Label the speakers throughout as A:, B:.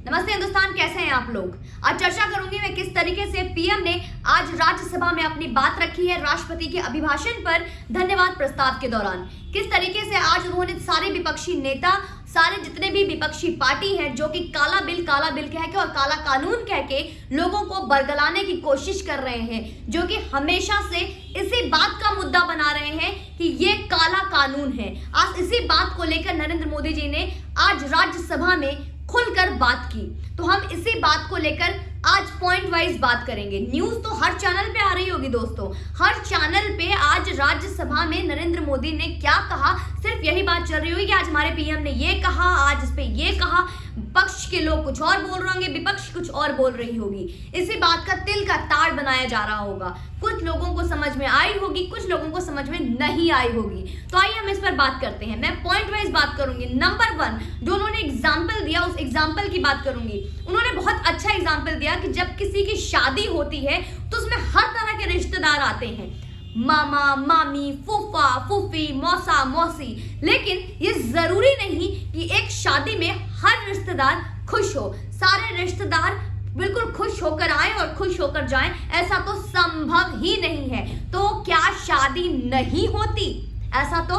A: नमस्ते हिंदुस्तान, कैसे हैं आप लोग। आज चर्चा करूंगी मैं किस तरीके से पीएम ने आज राज्यसभा में अपनी बात रखी है राष्ट्रपति के अभिभाषण पर धन्यवाद प्रस्ताव के दौरान। किस तरीके से आज उन्होंने सारे विपक्षी नेता, सारे जितने भी विपक्षी पार्टी हैं जो कि काला बिल कह के और काला कानून कह के लोगों को बरगलाने की कोशिश कर रहे हैं, जो कि हमेशा से इसी बात का मुद्दा बना रहे हैं कि ये काला कानून है। आज इसी बात को लेकर नरेंद्र मोदी जी ने आज राज्यसभा में खुलकर बात की। तो हम इसी बात को लेकर आज पॉइंट वाइज बात करेंगे। न्यूज तो हर चैनल पे आ रही होगी दोस्तों, हर चैनल पे आज राज्यसभा में नरेंद्र मोदी ने क्या कहा, सिर्फ यही बात चल रही होगी कि आज हमारे पीएम ने ये कहा, आज इस पे ये कहा। पक्ष के लोग कुछ और बोल रहे होंगे, विपक्ष कुछ और बोल रही होगी। इसी बात का तिल का ताड़ बनाया जा रहा होगा। कुछ लोगों को समझ में आई होगी, कुछ लोगों को समझ में नहीं आई होगी। तो आइए हम इस पर बात करते हैं। मैं पॉइंट वाइज बात करूंगी। नंबर 1, जो उन्होंने एग्जाम्पल दिया उस एग्जाम्पल की बात करूंगी। उन्होंने बहुत अच्छा एग्जाम्पल दिया कि जब किसी की शादी होती है तो उसमें हर तरह के रिश्तेदार आते हैं, मामा मामी, फूफा फूफी, मौसा मौसी। लेकिन ये जरूरी नहीं कि एक शादी में हर रिश्तेदार खुश हो, सारे रिश्तेदार बिल्कुल खुश होकर आए और खुश होकर जाएं, ऐसा तो संभव ही नहीं है। तो क्या शादी नहीं होती? ऐसा तो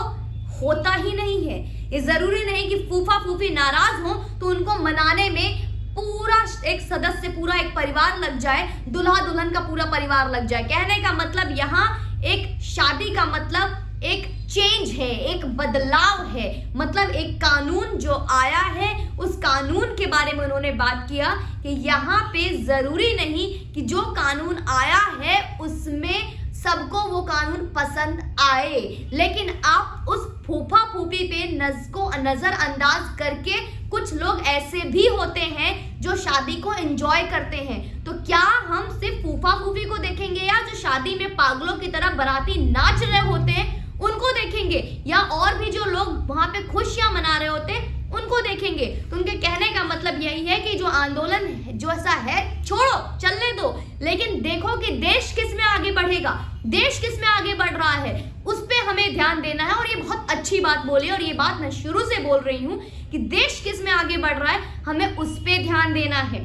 A: होता ही नहीं है। ये जरूरी नहीं कि फूफा फूफी नाराज हो तो उनको मनाने में पूरा एक सदस्य, पूरा एक परिवार लग जाए, दुल्हा दुल्हन का पूरा परिवार लग जाए। कहने का मतलब यहाँ एक शादी का मतलब एक चेंज है, एक बदलाव है। मतलब एक कानून जो आया है उस कानून के बारे में उन्होंने बात किया कि यहाँ पे जरूरी नहीं कि जो कानून आया है उसमें सबको वो कानून पसंद आए, लेकिन आप उस फूफा फूफी पे नजरअंदाज करके कुछ लोग ऐसे भी होते हैं जो शादी को एंजॉय करते हैं। तो क्या हम सिर्फ फूफा फूफी को देखेंगे या जो शादी में पागलों की तरह बाराती नाच रहे होते हैं उनको देखेंगे, या और भी जो लोग वहां पे खुशियां मना रहे होते हैं उनको देखेंगे? तो उनके कहने का मतलब यही है कि जो आंदोलन जो ऐसा है छोड़ो, चलने दो, लेकिन देखो कि देश किस में आगे बढ़ेगा, देश किस में आगे बढ़ रहा है, उस पे हमें ध्यान देना है। और ये बहुत अच्छी बात बोली, और ये बात मैं शुरू से बोल रही हूँ कि देश किस में आगे बढ़ रहा है, हमें उस पे ध्यान देना है।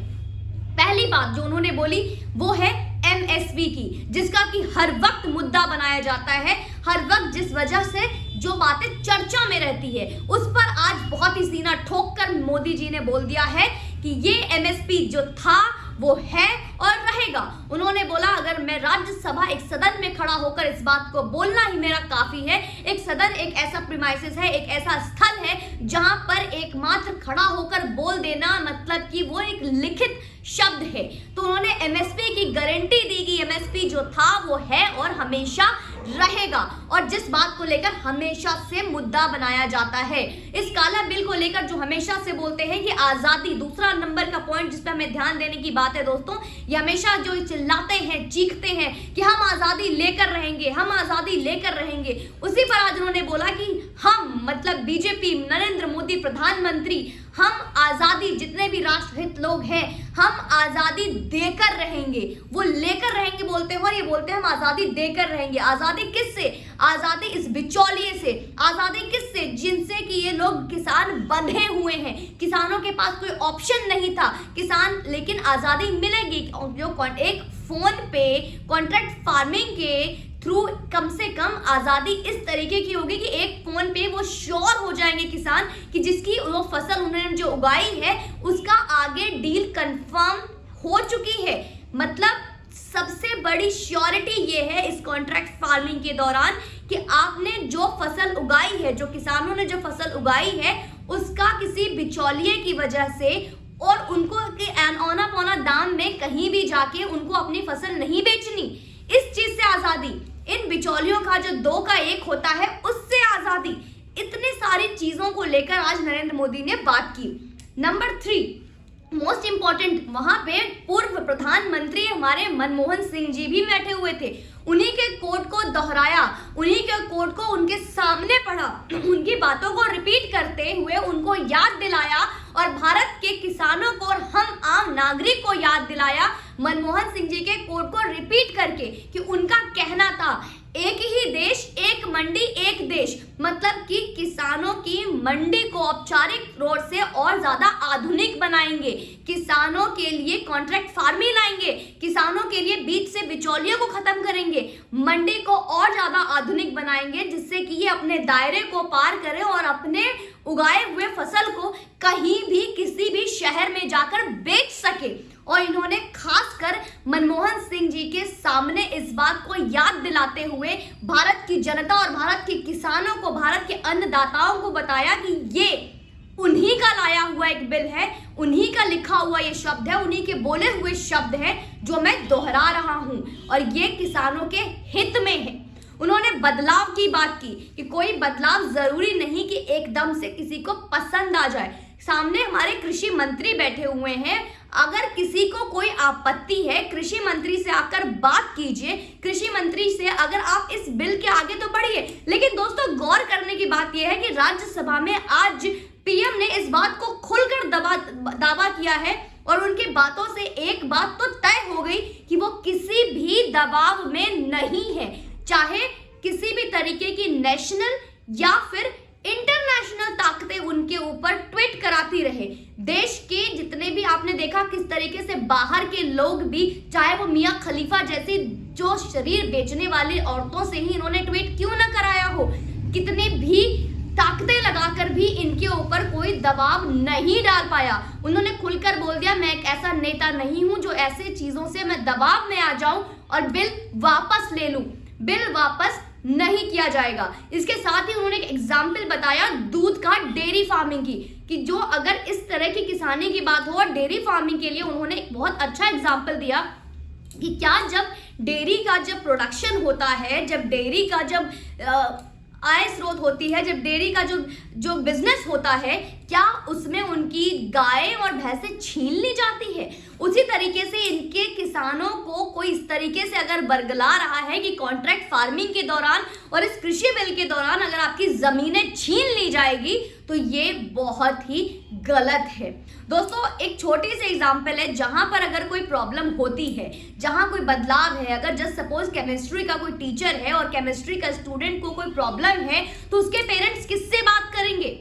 A: पहली बात जो उन्होंने बोली वो है एमएसपी की, जिसका कि हर वक्त मुद्दा बनाया जाता है, हर वक्त जिस वजह से जो बातें चर्चा में रहती है उस पर आज बहुत ही सीना ठोक कर मोदी जी ने बोल दिया है कि ये एमएसपी जो था वो है और रहेगा। उन्होंने बोला अगर मैं राज्यसभा एक सदन में खड़ा होकर इस बात को बोलना ही मेरा काफी है। एक सदन एक ऐसा प्रीमाइसिस है, एक ऐसा स्थल है जहां पर एकमात्र खड़ा होकर बोल देना मतलब कि वो एक लिखित शब्द है। तो उन्होंने एमएसपी की गारंटी दी कि एमएसपी जो था वो है और हमेशा रहेगा, और जिस बात को लेकर हमेशा से मुद्दा बनाया जाता है। इस काला बिल को लेकर जो हमेशा से बोलते हैं कि आजादी, दूसरा नंबर का पॉइंट जिस पर हमें ध्यान देने की बात है दोस्तों, ये हमेशा जो चिल्लाते हैं, चीखते हैं कि हम आजादी लेकर रहेंगे, हम आजादी लेकर रहेंगे, उसी पर आज उन्होंने बोला कि हम मतलब बीजेपी, नरेंद्र मोदी प्रधानमंत्री, हम आजादी, जितने भी राष्ट्रहित लोग हैं, हम आजादी देकर रहेंगे। वो लेकर रहेंगे बोलते हैं और ये बोलते हैं हम आजादी देकर रहेंगे। आजादी किससे? आजादी इस बिचौलिए से। आजादी किससे? जिनसे कि ये लोग किसान बंधे हुए हैं, किसानों के पास कोई ऑप्शन नहीं था किसान, लेकिन आजादी मिलेगी जो एक फोन पे कॉन्ट्रैक्ट फार्मिंग के थ्रू कम से कम आजादी इस तरीके की होगी कि एक फोन पे वो श्योर हो जाएंगे किसान कि जिसकी वो फसल उन्होंने जो उगाई है उसका आगे डील कंफर्म हो चुकी है। मतलब सबसे बड़ी श्योरिटी ये है इस कॉन्ट्रैक्ट फार्मिंग के दौरान कि आपने जो फसल उगाई है, जो किसानों ने जो फसल उगाई है उसका किसी बिचौलिए की वजह से और उनको औना पौना दाम में कहीं भी जाके उनको अपनी फसल नहीं बेचनी, इस चीज से आजादी। इन बिचौलियों का जो 2 का 1 होता है उससे आजादी। इतनी सारी चीजों को लेकर आज नरेंद्र मोदी ने बात की। नंबर 3 मोस्ट इंपॉर्टेंट, वहां पे पूर्व प्रधानमंत्री हमारे मनमोहन सिंह जी भी बैठे हुए थे। उन्हीं के कोट को दोहराया, उन्हीं के कोट को उनके सामने पढ़ा, उनकी बातों को रिपीट करते हुए उनको याद दिलाया और भारत के किसानों को और हम आम नागरिक को याद दिलाया मनमोहन सिंह जी के कोट को रिपीट करके कि उनका कहना था एक ही देश एक मंडी एक देश, मतलब कि किसानों की मंडी को औपचारिक तौर से और ज्यादा आधुनिक बनाएंगे, किसानों के लिए कॉन्ट्रैक्ट फार्मिंग लाएंगे, किसानों के लिए बीच से बिचौलियों को खत्म करेंगे, मंडी को और ज्यादा आधुनिक बनाएंगे जिससे कि ये अपने दायरे को पार करे और अपने उगाए हुए फसल को कहीं भी किसी भी शहर में जाकर बेच सके। और इन्होंने खासकर मनमोहन सिंह जी के सामने इस बात को याद दिलाते हुए भारत की जनता और भारत के किसानों को, भारत के अन्नदाताओं को बताया कि ये उन्हीं का लाया हुआ एक बिल है, उन्हीं का लिखा हुआ ये शब्द है, उन्हीं के बोले हुए शब्द है जो मैं दोहरा रहा हूं और ये किसानों के हित में है। उन्होंने बदलाव की बात की कि कोई बदलाव जरूरी नहीं कि एकदम से किसी को पसंद आ जाए। सामने हमारे कृषि मंत्री बैठे हुए हैं, अगर किसी को कोई आपत्ति है कृषि मंत्री से आकर बात कीजिए, कृषि मंत्री से अगर आप इस बिल के आगे तो बढ़िए। लेकिन दोस्तों गौर करने की बात यह है कि राज्यसभा में आज पीएम ने इस बात को खुलकर दावा किया है और उनकी बातों से एक बात तो तय हो गई कि वो किसी भी दबाव में नहीं है, चाहे किसी भी तरीके की नेशनल या फिर इंटरनेशनल ताकतें उनके ऊपर ट्वीट कराती रहे। देश के जितने भी आपने देखा किस तरीके से बाहर के लोग भी, चाहे वो मियां खलीफा जैसी जो शरीर बेचने वाली औरतों से ही इन्होंने ट्वीट क्यों ना कराया हो, कितने भी ताकतें लगाकर भी इनके ऊपर कोई दबाव नहीं डाल पाया। उन्होंने खुलकर बोल दिया मैं एक ऐसा नेता नहीं हूं जो ऐसे चीजों से मैं दबाव में आ जाऊं और बिल वापस ले लूं। बिल वापस नहीं किया जाएगा। इसके साथ ही उन्होंने एक एग्जाम्पल बताया दूध का, डेयरी फार्मिंग की, कि जो अगर इस तरह की किसानी की बात हो और डेयरी फार्मिंग के लिए उन्होंने एक बहुत अच्छा एग्जाम्पल दिया कि क्या जब डेयरी का जब प्रोडक्शन होता है, जब डेयरी का जब आय स्रोत होती है, जब डेयरी का जो बिजनेस होता है, क्या उसमें उनकी गायें और भैंसें छीन ली जाती है? उसी तरीके से इनके किसानों को कोई इस तरीके से अगर बरगला रहा है कि कॉन्ट्रैक्ट फार्मिंग के दौरान और इस कृषि बिल के दौरान अगर आपकी जमीनें छीन ली जाएगी तो ये बहुत ही गलत है। दोस्तों एक छोटी सी एग्जांपल है, जहां पर अगर कोई प्रॉब्लम होती है, जहां कोई बदलाव है, अगर जस्ट सपोज केमिस्ट्री का कोई टीचर है और केमिस्ट्री का स्टूडेंट को कोई प्रॉब्लम है तो उसके पेरेंट्स किससे बात करेंगे?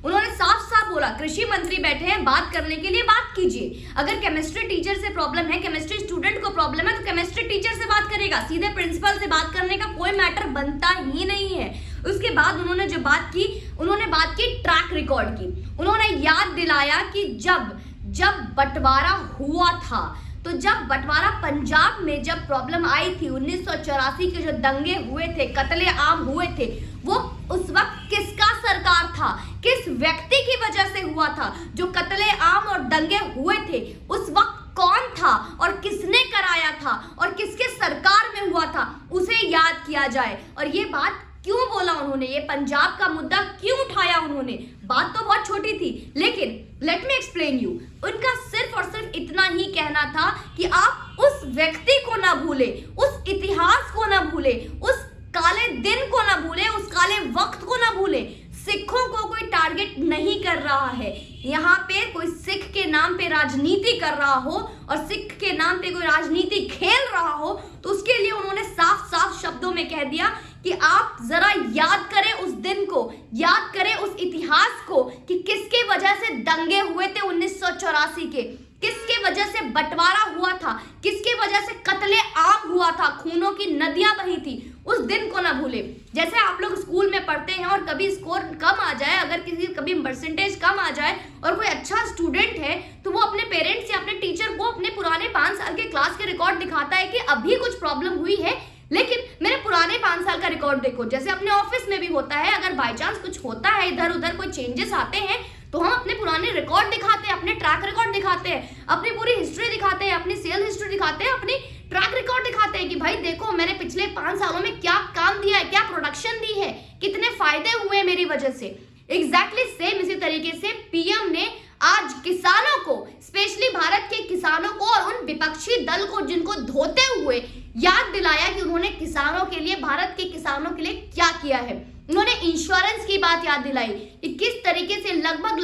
A: उन्होंने साफ साफ बोला कृषि मंत्री बैठे हैं, बात करने के लिए बात कीजिए। अगर केमिस्ट्री टीचर से प्रॉब्लम है, केमिस्ट्री स्टूडेंट को प्रॉब्लम है तो केमिस्ट्री टीचर से बात करेगा, सीधे प्रिंसिपल से बात करने का कोई मैटर बनता ही नहीं है। उसके बाद उन्होंने जो बात की, उन्होंने बात की ट्रैक रिकॉर्ड की। उन्होंने याद दिलाया कि जब बंटवारा हुआ था, तो जब बंटवारा पंजाब में जब प्रॉब्लम आई थी, 1984 के जो दंगे हुए थे, कत्ले आम हुए थे, वो उस वक्त किसका सरकार था, किस व्यक्ति की वजह से हुआ था? जो कत्ले आम और दंगे हुए थे उस वक्त कौन था और किसने कराया था और किसके सरकार में हुआ था, उसे याद किया जाए। और ये बात क्यों बोला उन्होंने, ये पंजाब का मुद्दा क्यों उठाया उन्होंने? बात तो बहुत छोटी थी, लेकिन लेट मी एक्सप्लेन यू। उनका सिर्फ और सिर्फ इतना ही कहना था कि आप उस व्यक्ति को ना भूले, उस इतिहास को ना भूले, उस काले दिन को ना भूले, उस काले वक्त को ना भूले। सिखों को कोई टारगेट नहीं कर रहा है, यहाँ पे कोई सिख के नाम पे राजनीति कर रहा हो और सिख के नाम पे कोई राजनीति खेल रहा हो, तो उसके लिए उन्होंने साफ साफ शब्दों में कह दिया कि आप जरा याद करें उस दिन को, याद करें उस इतिहास को कि किसके वजह से दंगे हुए थे 1984 के, किसके वजह से बंटवारा हुआ था, किसके वजह से कत्ले आम हुआ था, खूनों की नदियां बही थी। उस दिन को ना भूले। जैसे आप लोग स्कूल में पढ़ते हैं और कभी स्कोर कम आ जाए, अगर किसी कभी परसेंटेज कम आ जाए और कोई अच्छा स्टूडेंट है तो वो अपने पेरेंट्स या अपने टीचर को अपने पुराने 5 साल के क्लास के रिकॉर्ड दिखाता है कि अभी कुछ प्रॉब्लम हुई है, लेकिन मेरे पुराने 5 साल का रिकॉर्ड देखो। जैसे अपने ऑफिस में भी होता है, अगर बाय चांस कुछ होता है, इधर उधर कोई चेंजेस आते हैं तो हम अपने पुराने रिकॉर्ड दिखाते हैं, अपने ट्रैक रिकॉर्ड दिखाते हैं, अपनी पूरी हिस्ट्री दिखाते हैं, अपनी सेल हिस्ट्री दिखाते हैं, अपनी ट्रैक रिकॉर्ड दिखाते हैं कि भाई देखो मैंने पिछले 5 सालों में क्या काम दिया है, क्या प्रोडक्शन दी है, कितने फायदे हुए मेरी वजह से। एग्जैक्टली सेम इसी तरीके से पीएम ने आज किसानों को, स्पेशली भारत के किसानों को और उन विपक्षी दल को जिनको धोते हुए याद दिलाया कि उन्होंने किसानों के लिए, भारत के किसानों के लिए क्या किया है। उन्होंने इंश्योरेंस की बात याद दिलाई कि किस तरीके से लगभग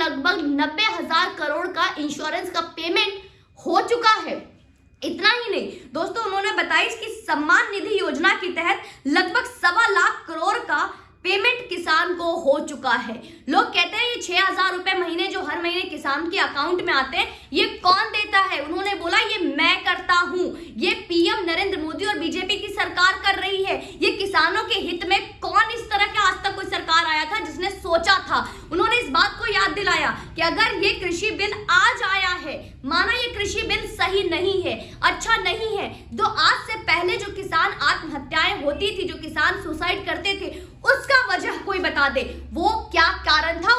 A: 90,000 करोड़ का इंश्योरेंस का पेमेंट हो चुका है। इतना ही नहीं दोस्तों, उन्होंने बताया कि सम्मान निधि योजना के तहत लगभग 1.25 लाख करोड़ का पेमेंट किसान को हो चुका है। लोग कहते हैं ये 6,000 रुपए महीने जो हर महीने किसान के अकाउंट में आते हैं, ये कौन देता है? उन्होंने बोला ये मैं करता हूं, ये पीएम नरेंद्र मोदी और बीजेपी की सरकार कर रही है। ये किसानों के हित में कौन इस तरह का आज तक कोई सरकार आया था जिसने सोचा था? उन्होंने इस बात को याद दिलाया कि अगर ये कृषि बिल आज आया है, माना ये कृषि बिल सही नहीं है, अच्छा नहीं है, तो आज से पहले जो किसान आत्महत्याएं होती थी, जो किसान सुसाइड करते थे, उसका वजह कोई बता दे, वो क्या कारण था,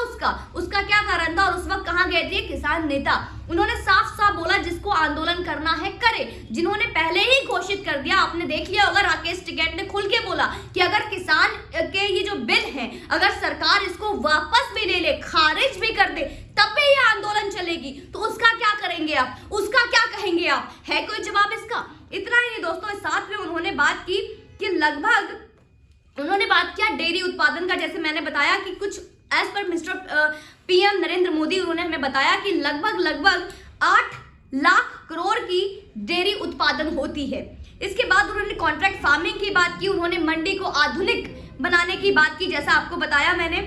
A: उसका क्या कारण था और उस वक्त कहां गए थे किसान नेता? उन्होंने साफ साफ बोला जिसको आंदोलन करना है करे। जिन्होंने पहले ही घोषित कर दिया, आपने देख लिया होगा, राकेश टिकैत ने खुल के बोला कि अगर किसान के ये जो बिल है, अगर सरकार इसको वापस भी ले ले, खारिज भी कर दे, तब भी ये आंदोलन चलेगी। तो उसका क्या करेंगे आप, उसका क्या कहेंगे आप? है कोई जवाब इसका? इतना ही नहीं दोस्तों, इस साथ में उन्होंने बात की कि लगभग उन्होंने बात किया डेयरी उत्पादन का। जैसे मैंने बताया कि कुछ as per mister PM Narendra Modi, उन्होंने हमें बताया कि लगभग 8 लाख करोड़ की डेयरी उत्पादन होती है। इसके बाद उन्होंने कॉन्ट्रैक्ट फार्मिंग की बात की, उन्होंने मंडी को आधुनिक बनाने की बात की, जैसा आपको बताया मैंने।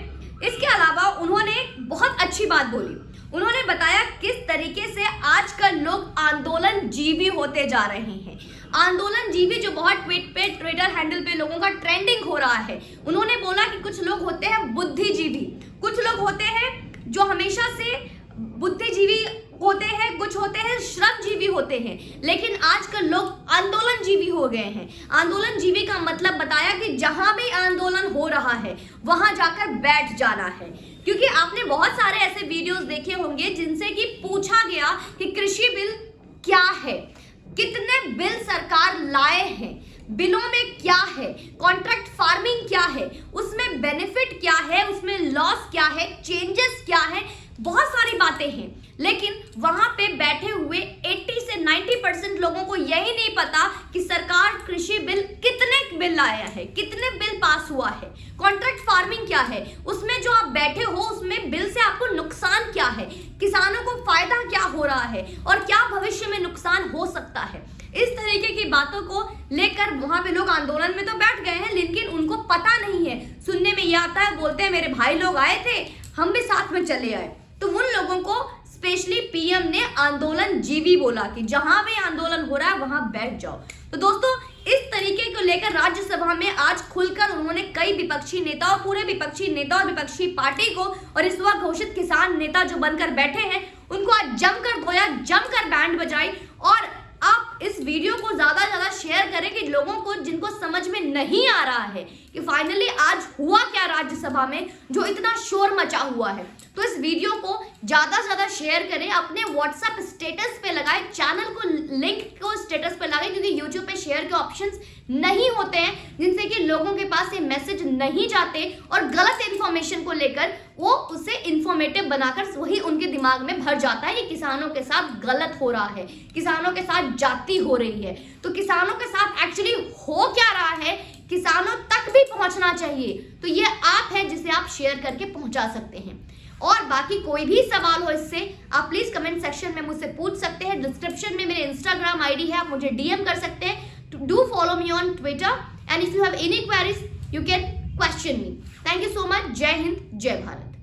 A: इसके अलावा उन्होंने बहुत अच्छी बात बोली, उन्होंने बताया किस तरीके से आजकल लोग आंदोलन जीवी होते जा रहे हैं। आंदोलन जीवी जो बहुत ट्विटर हैंडल पे लोगों का ट्रेंडिंग हो रहा है। उन्होंने बोला कि कुछ लोग होते हैं बुद्धिजीवी, कुछ लोग होते हैं जो हमेशा से बुद्धिजीवी होते हैं, कुछ होते हैं श्रमजीवी होते हैं, लेकिन आजकल लोग आंदोलन जीवी हो गए हैं। आंदोलन जीवी का मतलब बताया कि जहां भी आंदोलन हो रहा है वहां जाकर बैठ जाना है। क्योंकि आपने बहुत सारे ऐसे वीडियोस देखे होंगे जिनसे कि पूछा गया कि कृषि बिल क्या है, कितने बिल सरकार लाए हैं, बिलों में क्या है, कॉन्ट्रैक्ट फार्मिंग क्या है, उसमें बेनिफिट क्या है, उसमें लॉस क्या है, चेंजेस क्या है, बहुत सारी बातें हैं। लेकिन वहां पे बैठे हुए 80 से 90% लोगों को यही नहीं पता कि सरकार कृषि बिल कितने बिल लाया है, कितने बिल पास हुआ है, कॉन्ट्रैक्ट फार्मिंग क्या है, उसमें जो आप बैठे हो उसमें बिल से आपको नुकसान क्या है, किसानों को फायदा क्या हो रहा है और क्या भविष्य में नुकसान हो सकता है। इस तरीके की बातों को लेकर वहां पे लोग आंदोलन में तो बैठ गए हैं, लेकिन उनको पता नहीं है। सुनने में यह आता है, बोलते हैं मेरे भाई लोग आए थे, हम भी साथ में चले आए। तो उन लोगों को स्पेशली पीएम ने आंदोलन जीवी बोला कि जहां भी आंदोलन हो रहा है वहां बैठ जाओ। तो दोस्तों, इस तरीके को लेकर राज्यसभा में आज खुलकर उन्होंने कई विपक्षी नेता और पूरे विपक्षी नेता और विपक्षी पार्टी को और इस वक्त घोषित किसान नेता जो बनकर बैठे हैं उनको आज जमकर धोया, जमकर बैंड बजाई। और आप इस वीडियो को ज्यादा से ज्यादा शेयर करें कि लोगों को, जिनको समझ में नहीं आ रहा है कि फाइनली आज हुआ क्या राज्यसभा में जो इतना शोर मचा हुआ है, तो इस वीडियो को ज्यादा से ज्यादा शेयर करें, अपने व्हाट्सएप स्टेटस पे लगाएं, चैनल को लिंक को स्टेटस पे लगाएं, क्योंकि यूट्यूब पे शेयर के ऑप्शंस नहीं होते हैं जिनसे कि लोगों के पास ये मैसेज नहीं जाते और गलत इंफॉर्मेशन को लेकर वो उसे इंफॉर्मेटिव बनाकर वही उनके दिमाग में भर जाता है कि किसानों के साथ गलत हो रहा है, किसानों के साथ जाति हो रही है। तो किसानों के साथ एक्चुअली हो क्या रहा है, किसानों तक भी पहुंचना चाहिए। तो ये आप है जिसे आप शेयर करके पहुंचा सकते हैं। और बाकी कोई भी सवाल हो इससे आप प्लीज कमेंट सेक्शन में मुझसे पूछ सकते हैं। डिस्क्रिप्शन में मेरे इंस्टाग्राम आईडी है, आप मुझे डीएम कर सकते हैं। Do follow me on Twitter and if you have any queries you can question me. Thank you so much. जय हिंद, जय भारत।